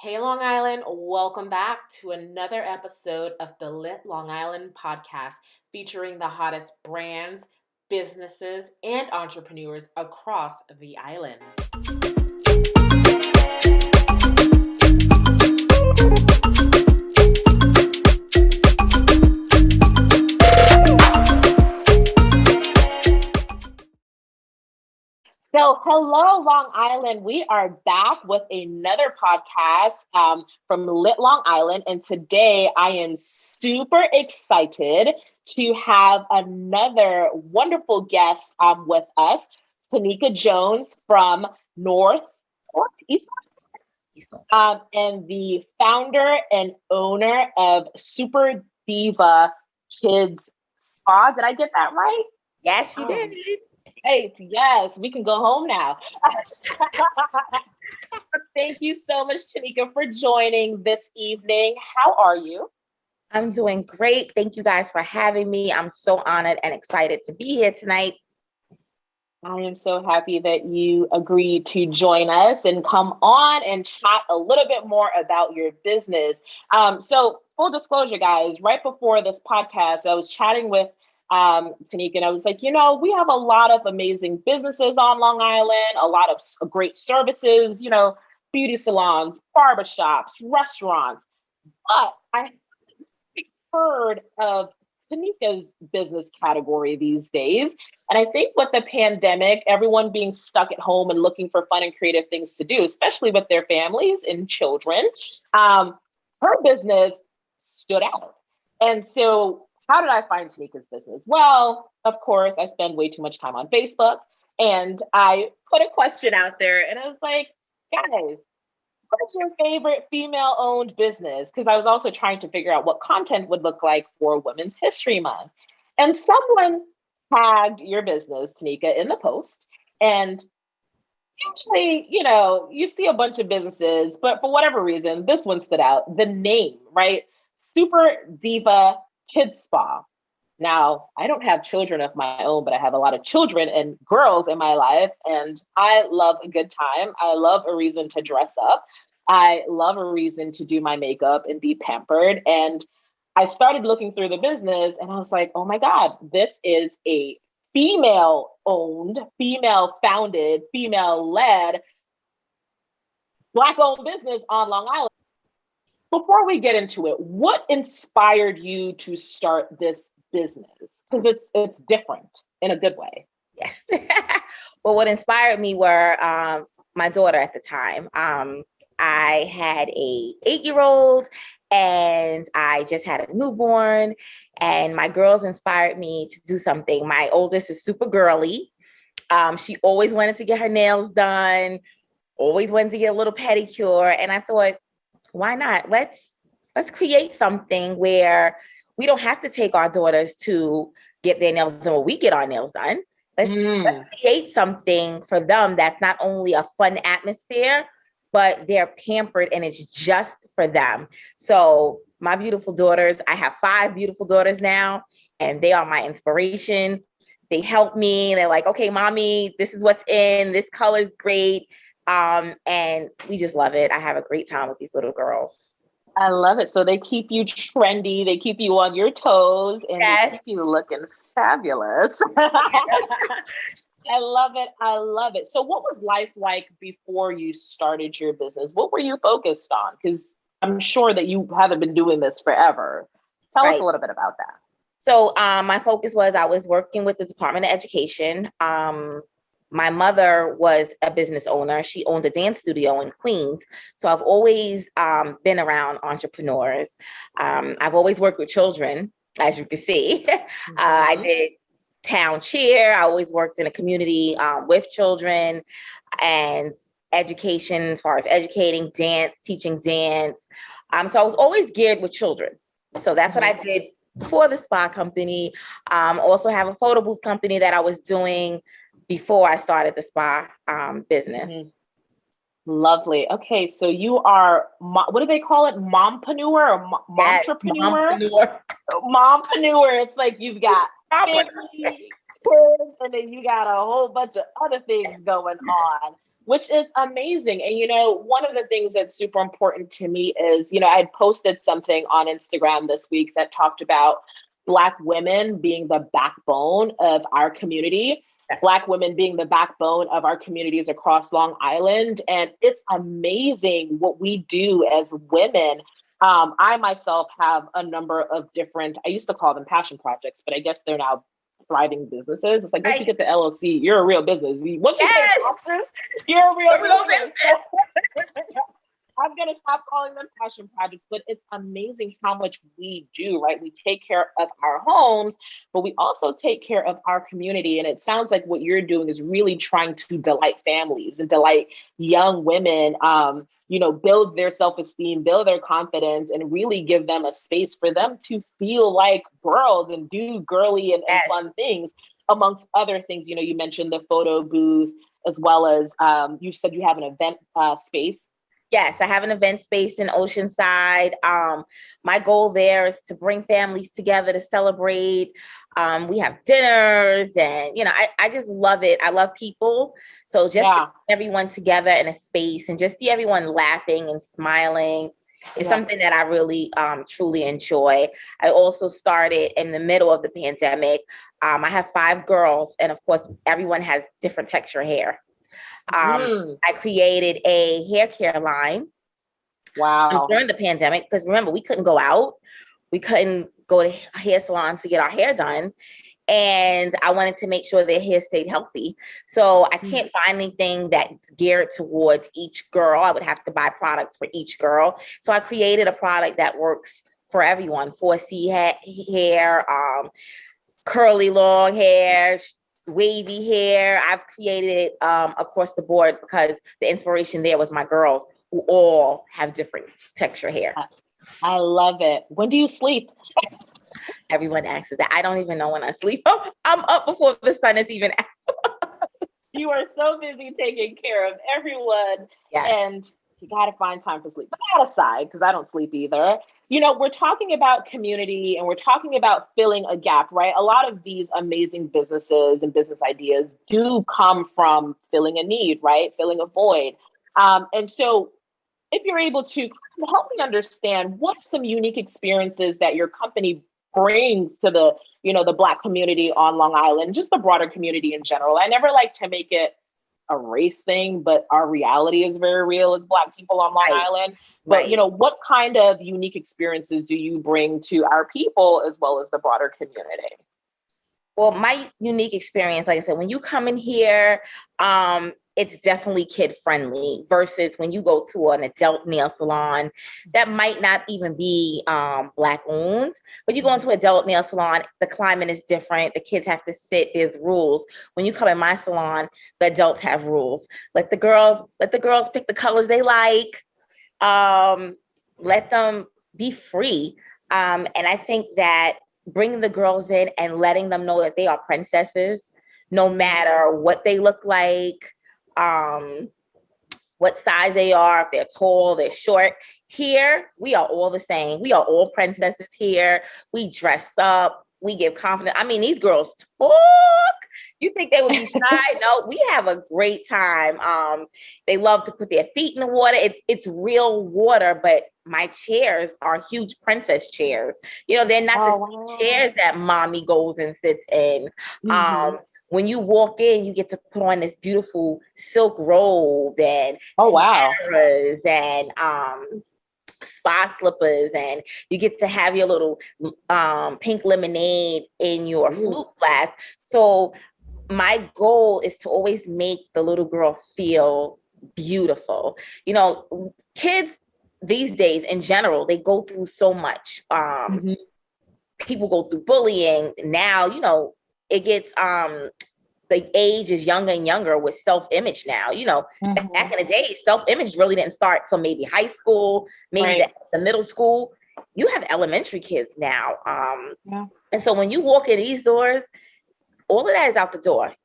Hey, Long Island, welcome back to another episode of the Lit Long Island podcast featuring the hottest brands, businesses, and entrepreneurs across the island. So, hello, Long Island. We are back with another podcast from Lit Long Island. And today I am super excited to have another wonderful guest with us, Taneka Jones from East Northport, and the founder and owner of Super Diva Kids Spa. Did I get that right? Yes, you did. Hey, yes, we can go home now. Thank you so much, Taneka, for joining this evening. How are you? I'm doing great. Thank you guys for having me. I'm so honored and excited to be here tonight. I am so happy that you agreed to join us and come on and chat a little bit more about your business. So full disclosure, guys, right before this podcast, I was chatting with Taneka, and I was like, we have a lot of amazing businesses on Long Island, a lot of great services, beauty salons, barbershops, restaurants. But I heard of Taneka's business category these days. And I think with the pandemic, everyone being stuck at home and looking for fun and creative things to do, especially with their families and children, her business stood out. And so how did I find Taneka's business? Well, of course, I spend way too much time on Facebook. And I put a question out there and I was like, guys, what's your favorite female-owned business? Because I was also trying to figure out what content would look like for Women's History Month. And someone tagged your business, Taneka, in the post. And usually, you see a bunch of businesses, but for whatever reason, this one stood out. The name, right? Super Diva Kids Spa. Now, I don't have children of my own, but I have a lot of children and girls in my life, and I love a good time. I love a reason to dress up. I love a reason to do my makeup and be pampered. And I started looking through the business, and I was like, oh my God, this is a female-owned, female-founded, female-led, Black-owned business on Long Island. Before we get into it, what inspired you to start this business? Because it's different in a good way. Yes. Well, what inspired me were my daughter at the time. I had a 8-year-old and I just had a newborn, and my girls inspired me to do something. My oldest is super girly. She always wanted to get her nails done, always wanted to get a little pedicure. And I thought, why not? Let's create something where we don't have to take our daughters to get their nails done when we get our nails done. Let's create something for them that's not only a fun atmosphere, but they're pampered and it's just for them. So my beautiful daughters, I have 5 beautiful daughters now, and they are my inspiration. They help me. They're like, okay, mommy, this is what's in. This color is great. And we just love it. I have a great time with these little girls. I love it. So they keep you trendy, they keep you on your toes, and They keep you looking fabulous. I love it. I love it. So what was life like before you started your business? What were you focused on? Because I'm sure that you haven't been doing this forever. Tell us a little bit about that. So my focus was I was working with the Department of Education. My mother was a business owner. She owned a dance studio in Queens. So I've always been around entrepreneurs. I've always worked with children, as you can see. I did town cheer. I always worked in a community with children and education, as far as educating, dance, teaching dance. So I was always geared with children. So that's what I did for the spa company. Also have a photo booth company that I was doing before I started the spa business. Lovely. Okay, so you are, what do they call it? Mompreneur or Mompreneur? Mompreneur. Mompreneur. It's like you've got family, kids, and then you got a whole bunch of other things going on. which is amazing. And, one of the things that's super important to me is, I had posted something on Instagram this week that talked about Black women being the backbone of our community. Yes. Black women being the backbone of our communities across Long Island. And it's amazing what we do as women. I myself have a number of different, I used to call them passion projects, but I guess they're now thriving businesses. It's like, once you get the LLC, you're a real business. Once you pay taxes, you're a real business. I'm going to stop calling them passion projects, but it's amazing how much we do, right? We take care of our homes, but we also take care of our community. And it sounds like what you're doing is really trying to delight families and delight young women, build their self-esteem, build their confidence, and really give them a space for them to feel like girls and do girly and fun things, amongst other things. You mentioned the photo booth, as well as you said you have an event space. Yes, I have an event space in Oceanside. My goal there is to bring families together to celebrate. We have dinners and, I just love it. I love people. So just to get everyone together in a space and just see everyone laughing and smiling is something that I really truly enjoy. I also started in the middle of the pandemic. I have 5 girls, and of course, everyone has different texture hair. I created a hair care line. Wow. During the pandemic, because remember, we couldn't go out. We couldn't go to hair salons to get our hair done. And I wanted to make sure their hair stayed healthy. So I can't find anything that's geared towards each girl. I would have to buy products for each girl. So I created a product that works for everyone. 4C hair, curly long hair, wavy hair. I've created it across the board because the inspiration there was my girls who all have different texture hair. I love it. When do you sleep? Everyone asks that. I don't even know when I sleep. I'm up before the sun is even out. You are so busy taking care of everyone. Yes. And you got to find time for sleep. But that aside, because I don't sleep either, we're talking about community and we're talking about filling a gap, right? A lot of these amazing businesses and business ideas do come from filling a need, right? Filling a void. And so if you're able to help me understand what are some unique experiences that your company brings to the Black community on Long Island, just the broader community in general. I never like to make it a race thing, but our reality is very real as Black people on Long Island. But, what kind of unique experiences do you bring to our people as well as the broader community? Well, my unique experience, like I said, when you come in here, it's definitely kid friendly versus when you go to an adult nail salon that might not even be Black owned, but you go into an adult nail salon, the climate is different. The kids have to sit, there's rules. When you come in my salon, the adults have rules. Let the girls pick the colors they like. Let them be free. And I think that bringing the girls in and letting them know that they are princesses, no matter what they look like, what size they are, if they're tall, they're short. Here, we are all the same. We are all princesses here. We dress up. We give confidence. I mean, these girls talk. You think they would be shy? No, we have a great time. They love to put their feet in the water. It's real water, but my chairs are huge princess chairs. They're not the chairs that mommy goes and sits in. When you walk in, you get to put on this beautiful silk robe and tiaras and spa slippers, and you get to have your little pink lemonade in your flute glass. So my goal is to always make the little girl feel beautiful. Kids these days in general, they go through so much. People go through bullying. Now, it gets the age is younger and younger with self-image now. Back in the day, self-image really didn't start till maybe high school, maybe the middle school. You have elementary kids now. And so when you walk in these doors, all of that is out the door.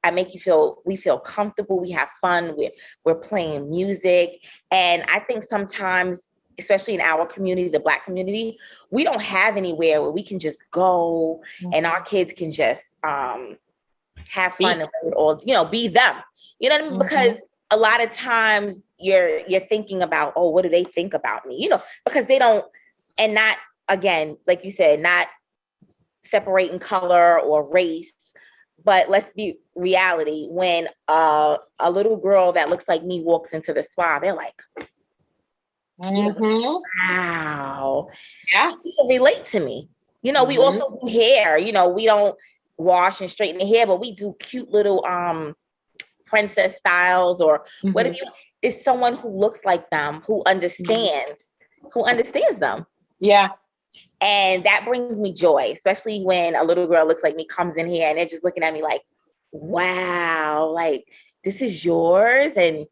We feel comfortable. We have fun. We're playing music. And I think sometimes, especially in our community, the Black community, we don't have anywhere where we can just go and our kids can just have fun and all, be them. You know what I mean? Because a lot of times you're thinking about, oh, what do they think about me? Because they don't, and not, again, like you said, not separating color or race, but let's be reality. When a little girl that looks like me walks into the spa, they're like, wow, Yeah. she can relate to me. We also do hair. We don't wash and straighten the hair, but we do cute little princess styles, or whatever is someone who looks like them, who understands them. Yeah. And that brings me joy, especially when a little girl looks like me, comes in here and they're just looking at me like, wow, like, this is yours. And,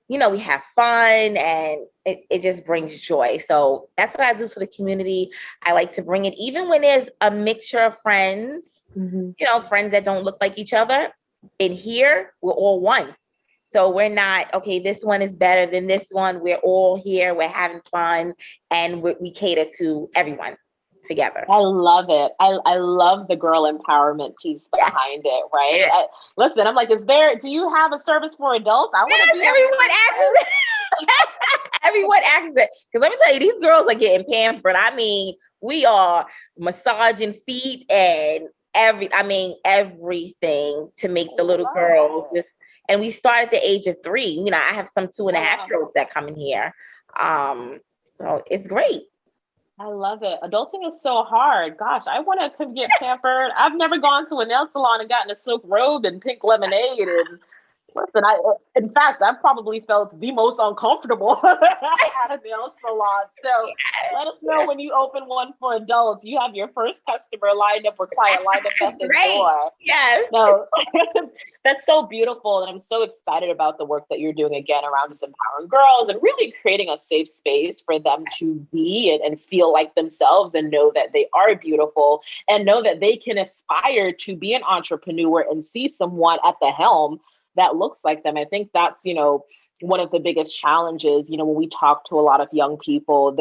we have fun, and it just brings joy. So that's what I do for the community. I like to bring it, even when there's a mixture of friends, friends that don't look like each other. In here, we're all one. So we're not, okay, this one is better than this one. We're all here. We're having fun, and we cater to everyone together. I love it. I love the girl empowerment piece behind it, right? Yeah. Listen, I'm like, do you have a service for adults? I want to be. Everyone asks that. Because let me tell you, these girls are getting pampered. I mean, we are massaging feet and everything to make the little girls just. And we start at the age of 3. I have some 2.5-year-olds that come in here. So it's great. I love it. Adulting is so hard. Gosh, I want to get pampered. I've never gone to a nail salon and gotten a silk robe and pink lemonade. And listen, in fact, I probably felt the most uncomfortable at a nail salon. So let us know when you open one for adults. You have your first customer lined up or client lined up at the door. Yes. No, that's so beautiful. And I'm so excited about the work that you're doing again around just empowering girls and really creating a safe space for them to be and feel like themselves and know that they are beautiful and know that they can aspire to be an entrepreneur and see someone at the helm that looks like them. I think that's, one of the biggest challenges, when we talk to a lot of young people,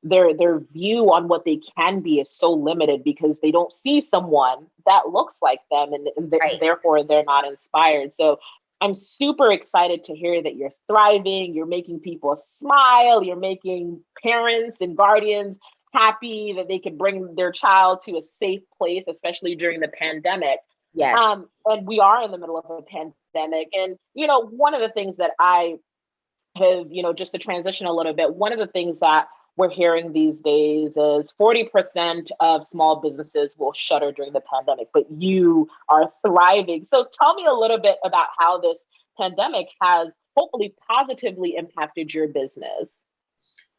their view on what they can be is so limited because they don't see someone that looks like them, and therefore they're not inspired. So I'm super excited to hear that you're thriving, you're making people smile, you're making parents and guardians happy that they can bring their child to a safe place, especially during the pandemic. Yes. And we are in the middle of a pandemic. And, one of the things that I have, just to transition a little bit, one of the things that we're hearing these days is 40% of small businesses will shutter during the pandemic, but you are thriving. So tell me a little bit about how this pandemic has hopefully positively impacted your business.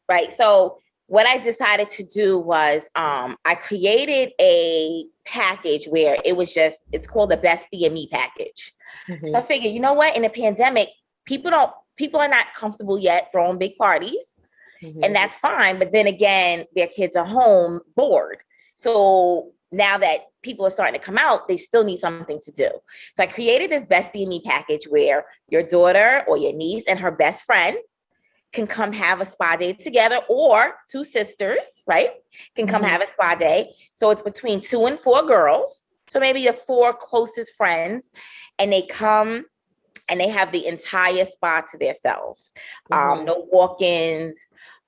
Right. So what I decided to do was I created a package where it's called the Best DME package. So I figured, you know what, in a pandemic, people are not comfortable yet throwing big parties, and that's fine. But then again, their kids are home bored. So now that people are starting to come out, they still need something to do. So I created this Best DME package where your daughter or your niece and her best friend can come have a spa day together, or 2 sisters, right, can come have a spa day. So it's between 2 and 4 girls. So maybe the 4 closest friends, and they come and they have the entire spa to themselves. No walk-ins,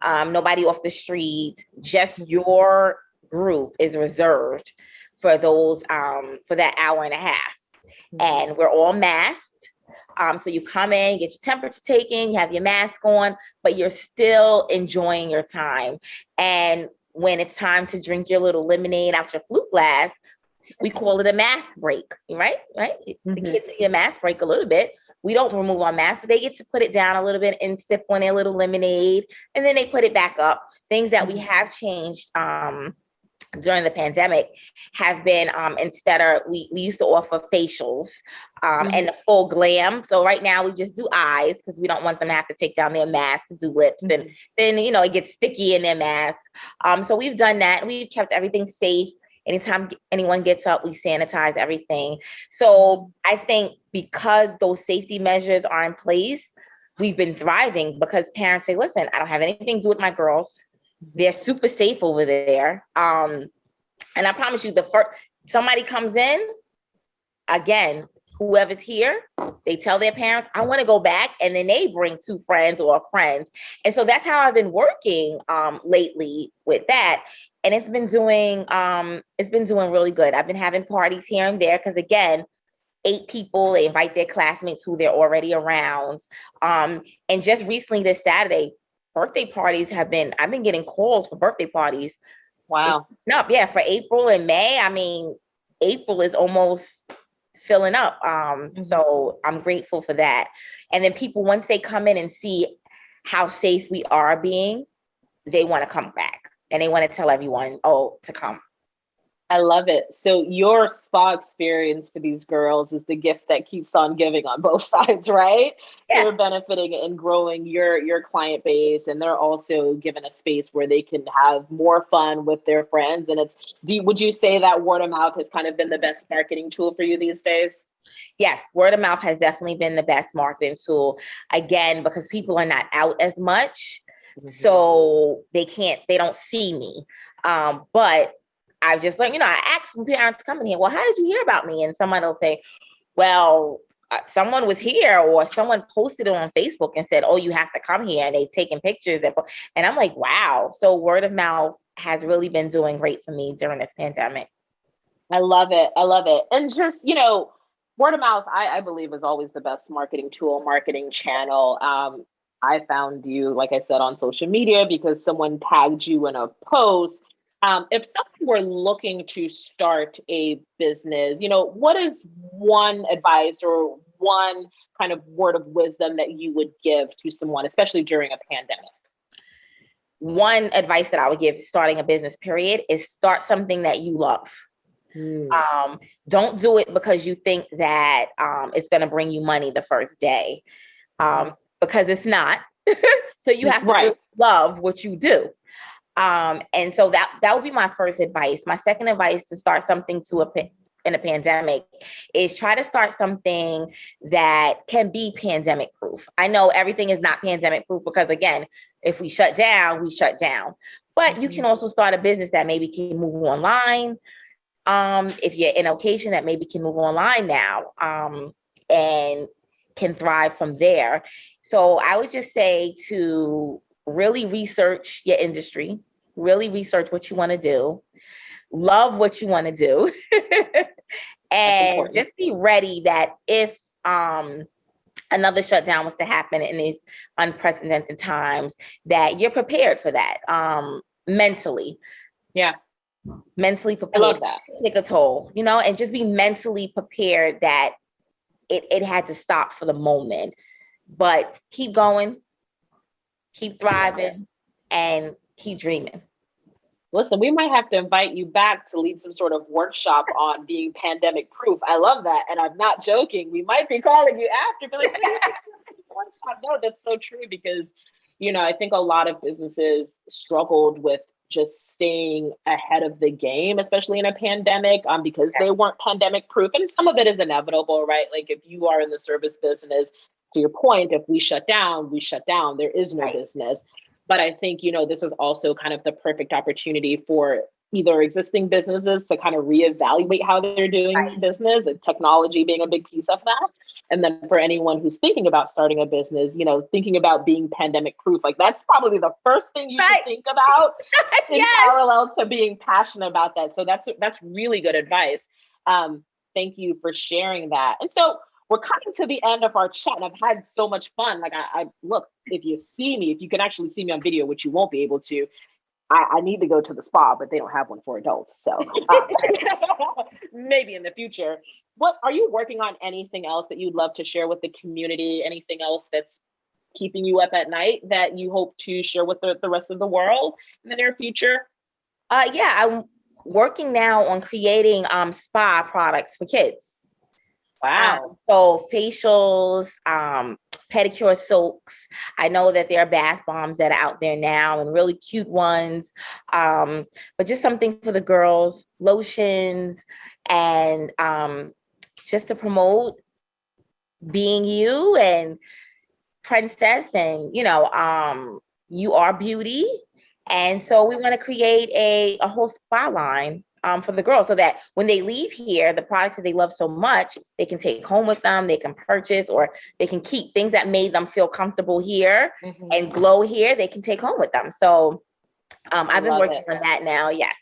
nobody off the street, just your group is reserved for those, for that hour and a half. And we're all masked. So you come in, get your temperature taken, you have your mask on, but you're still enjoying your time. And when it's time to drink your little lemonade out your flute glass, we call it a mask break, right? The kids need a mask break a little bit. We don't remove our mask, but they get to put it down a little bit and sip on their little lemonade, and then they put it back up. Things that we have changed during the pandemic have been instead of we used to offer facials and the full glam. So right now we just do eyes because we don't want them to have to take down their mask to do lips, and then it gets sticky in their mask. So we've done that. We've kept everything safe. Anytime anyone gets up, we sanitize everything. So I think because those safety measures are in place, we've been thriving because parents say, listen, I don't have anything to do with my girls. They're super safe over there. And I promise you, somebody comes in, again, whoever's here, they tell their parents, I want to go back. And then they bring 2 friends or a friend. And so that's how I've been working lately with that. And it's been doing really good. I've been having parties here and there because, again, 8 people, they invite their classmates who they're already around. And just recently this Saturday, birthday parties I've been getting calls for birthday parties. Wow. No, yeah, for April and May. I mean, April is almost filling up. So I'm grateful for that. And then people, once they come in and see how safe we are being, they want to come back and they want to tell everyone, to come. I love it. So your spa experience for these girls is the gift that keeps on giving on both sides, right? Yeah. They're benefiting and growing your client base, and they're also given a space where they can have more fun with their friends. And would you say that word of mouth has kind of been the best marketing tool for you these days? Yes, word of mouth has definitely been the best marketing tool. Again, because people are not out as much, so they don't see me. But I've just learned, I ask when parents come in here, well, how did you hear about me? And someone will say, well, someone was here, or someone posted it on Facebook and said, oh, you have to come here. And they've taken pictures. And I'm like, wow. So word of mouth has really been doing great for me during this pandemic. I love it. I love it. And just, word of mouth, I believe, is always the best marketing tool, marketing channel. I found you, like I said, on social media because someone tagged you in a post. If someone were looking to start a business, what is one advice or one kind of word of wisdom that you would give to someone, especially during a pandemic? One advice that I would give starting a business, period, is start something that you love. Don't do it because you think that it's going to bring you money the first day, because it's not. So you have to really love what you do. And so that would be my first advice. My second advice to start something in a pandemic is try to start something that can be pandemic proof. I know everything is not pandemic proof because, again, if we shut down, we shut down. But you can also start a business that maybe can move online. If you're in a location that maybe can move online now, and can thrive from there. So I would just say to really research your industry, really research what you want to do, love what you want to do, and just be ready that if another shutdown was to happen in these unprecedented times, that you're prepared for that mentally. Yeah. Mentally prepared. I love that. Take a toll, and just be mentally prepared that it had to stop for the moment, but keep going, keep thriving, and keep dreaming. Listen, we might have to invite you back to lead some sort of workshop on being pandemic proof. I love that. And I'm not joking. We might be calling you after. Be like, no, that's so true because, I think a lot of businesses struggled with just staying ahead of the game, especially in a pandemic, because they weren't pandemic proof. And some of it is inevitable, right? Like if you are in the service business, to your point, if we shut down, we shut down. There is no business. But I think, this is also kind of the perfect opportunity for either existing businesses to kind of reevaluate how they're doing business, and technology being a big piece of that. And then for anyone who's thinking about starting a business, thinking about being pandemic proof, like that's probably the first thing you should think about in parallel to being passionate about that. So that's really good advice. Thank you for sharing that. And so we're coming to the end of our chat, and I've had so much fun. Like I look, if you can actually see me on video, which you won't be able to, I need to go to the spa, but they don't have one for adults. So maybe in the future. What are you working on? Anything else that you'd love to share with the community? Anything else that's keeping you up at night that you hope to share with the rest of the world in the near future? I'm working now on creating spa products for kids. Wow. So facials, pedicure soaks. I know that there are bath bombs that are out there now and really cute ones. But just something for the girls, lotions, and just to promote being you and princess, and you are beauty. And so we want to create a whole spa line for the girls, so that when they leave here, the products that they love so much, they can take home with them, they can purchase, or they can keep things that made them feel comfortable here and glow here, they can take home with them. So I've been working on that now. Yes.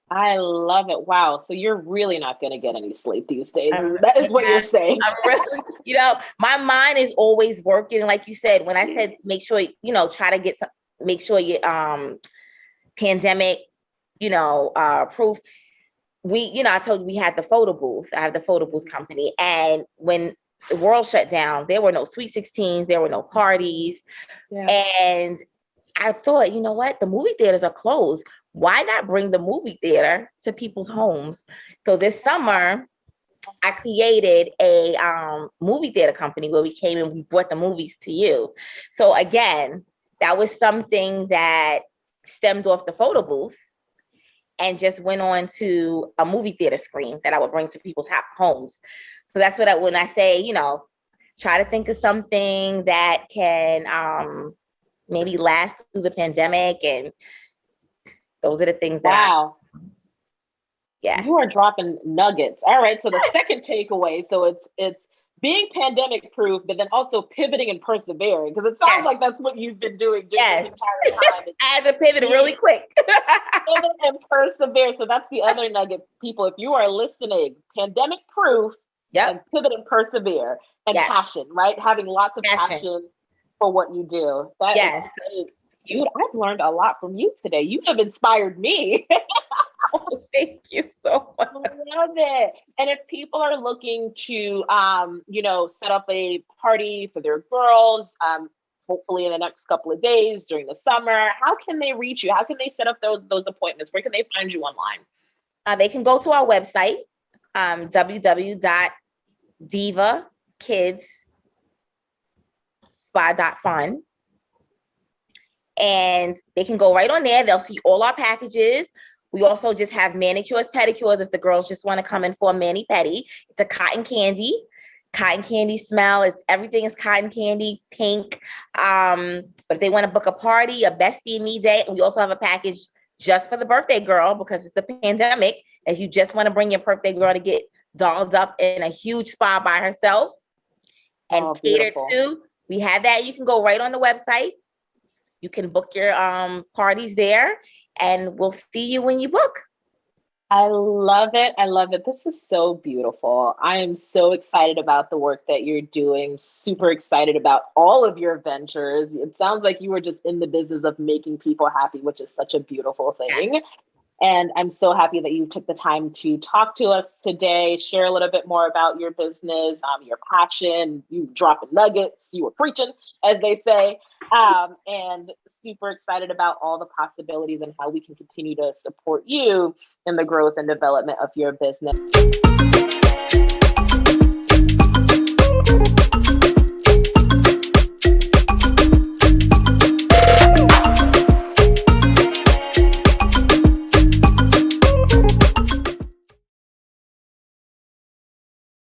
I love it. Wow. So you're really not going to get any sleep these days. That is what you're saying. I'm really, my mind is always working. Like you said, when I said, make sure, try to get some, make sure you, pandemic, proof. I told you we had the photo booth. I have the photo booth company. And when the world shut down, there were no Sweet 16s, there were no parties. Yeah. And I thought, you know what? The movie theaters are closed. Why not bring the movie theater to people's homes? So this summer, I created a movie theater company where we came and we brought the movies to you. So again, that was something that stemmed off the photo booth and just went on to a movie theater screen that I would bring to people's homes. So that's what when I say, try to think of something that can maybe last through the pandemic. And those are the things that yeah. You are dropping nuggets. All right. So the second takeaway, so it's being pandemic proof, but then also pivoting and persevering, because it sounds like that's what you've been doing during the entire time. I had to pivot really quick. Pivot and persevere. So that's the other nugget, people. If you are listening, pandemic proof, and pivot and persevere, and passion, right? Having lots of passion for what you do. That is so cute. I've learned a lot from you today. You have inspired me. Oh, thank you so much. I love it. And if people are looking to, set up a party for their girls, hopefully in the next couple of days during the summer, how can they reach you? How can they set up those appointments? Where can they find you online? They can go to our website, www.divakidsspa.fun. And they can go right on there. They'll see all our packages. We also just have manicures, pedicures if the girls just want to come in for a mani-pedi. It's a cotton candy smell. Everything is cotton candy, pink. But if they want to book a party, a bestie and me day, we also have a package just for the birthday girl, because it's the pandemic. If you just want to bring your birthday girl to get dolled up in a huge spa by herself and catered to, we have that. You can go right on the website. You can book your parties there, and we'll see you when you book. I love it. I love it. This is so beautiful. I am so excited about the work that you're doing. Super excited about all of your ventures. It sounds like you were just in the business of making people happy, which is such a beautiful thing. Yes. And I'm so happy that you took the time to talk to us today, share a little bit more about your business, your passion. You dropping nuggets, you were preaching, as they say, and super excited about all the possibilities and how we can continue to support you in the growth and development of your business.